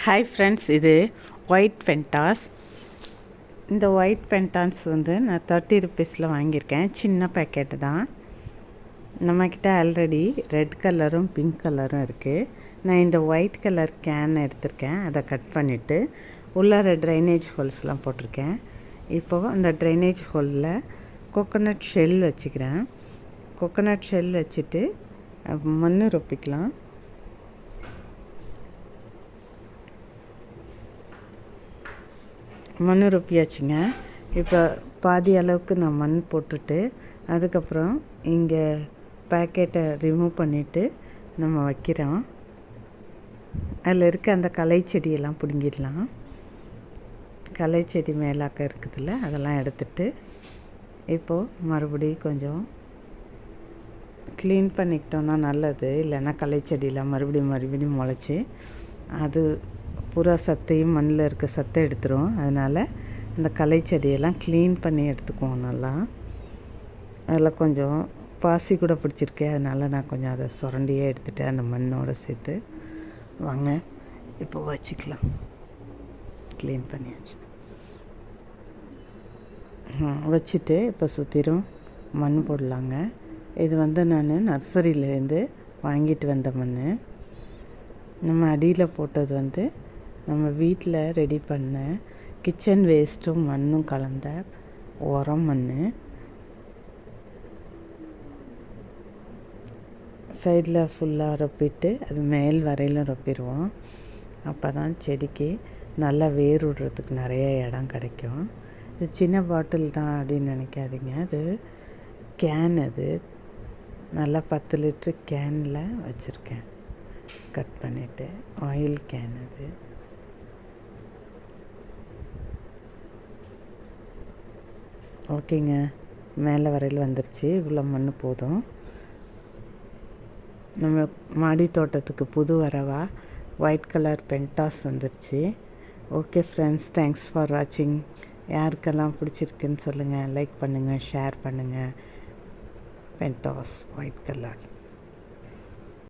Hi friends, இது white pentas. இந்த white pentas வந்து நான் 30 ருபீஸில் வாங்கியிருக்கேன். சின்ன பேக்கெட்டு தான். நம்மக்கிட்ட ஆல்ரெடி ரெட் கலரும் பிங்க் கலரும் இருக்குது. நான் இந்த ஒயிட் கலர் கேன் எடுத்திருக்கேன். அதை கட் பண்ணிவிட்டு உள்ளார ட்ரைனேஜ் ஹோல்ஸ்லாம் போட்டிருக்கேன். இப்போது அந்த ட்ரைனேஜ் ஹோலில் கோகோனட் ஷெல் வச்சுக்கிறேன். கோகோனட் ஷெல் வச்சுட்டு மண் ரொப்பிக்கலாம். மண் ரொப்பியாச்சுங்க. இப்போ பாதி அளவுக்கு நான் மண் போட்டுட்டு அதுக்கப்புறம் இங்கே பேக்கெட்டை ரிமூவ் பண்ணிவிட்டு நம்ம வைக்கிறோம். அதில் இருக்க அந்த களை செடியெல்லாம் பிடுங்கிடலாம். களை செடி மேலாக்க இருக்குதுல்ல, அதெல்லாம் எடுத்துட்டு இப்போது மறுபடியும் கொஞ்சம் க்ளீன் பண்ணிக்கிட்டோன்னா நல்லது. இல்லைன்னா களை செடியெலாம் மறுபடியும் முளைச்சி அது பூரா சத்தையும் மண்ணில் இருக்க சத்தை எடுத்துரும். அதனால் இந்த களை செடியெல்லாம் க்ளீன் பண்ணி எடுத்துக்குவோம் நல்லா. அதில் கொஞ்சம் பாசி கூட பிடிச்சிருக்கேன். அதனால் நான் கொஞ்சம் அதை சுரண்டியே எடுத்துகிட்டு அந்த மண்ணோடு சேர்த்து வாங்க இப்போ வச்சுக்கலாம். க்ளீன் பண்ணியாச்சு. வச்சுட்டு இப்போ சுற்றிலும் மண் போடலாங்க. இது வந்து நான் நர்சரியிலேருந்து வாங்கிட்டு வந்த மண். நம்ம அடியில் போட்டது வந்து நம்ம வீட்டில் ரெடி பண்ண கிச்சன் வேஸ்ட்டும் மண்ணும் கலந்த உரம் மண். சைடில் ஃபுல்லாக ரொப்பிட்டு அது மேல் வரையிலும் ரொப்பிடுவோம். அப்போ தான் செடிக்கு நல்லா வேர் விடுறதுக்கு நிறைய இடம் கிடைக்கும். இது சின்ன பாட்டில் தான் அப்படின்னு நினைக்காதீங்க. அது கேன். அது நல்லா 10 லிட்ரு கேனில் வச்சுருக்கேன். கட் பண்ணிவிட்டு ஆயில் கேன் அது. ஓகேங்க, மேலே வரையில் வந்துருச்சு. இவ்வளோ மண் போதும். நம்ம மாடி தோட்டத்துக்கு புது வரவா ஒயிட் கலர் பென்டாஸ் வந்துருச்சு. ஓகே ஃப்ரெண்ட்ஸ், தேங்க்ஸ் ஃபார் வாட்சிங். யாருக்கெல்லாம் பிடிச்சிருக்குன்னு சொல்லுங்கள். லைக் பண்ணுங்கள், ஷேர் பண்ணுங்கள். Pentas white colour.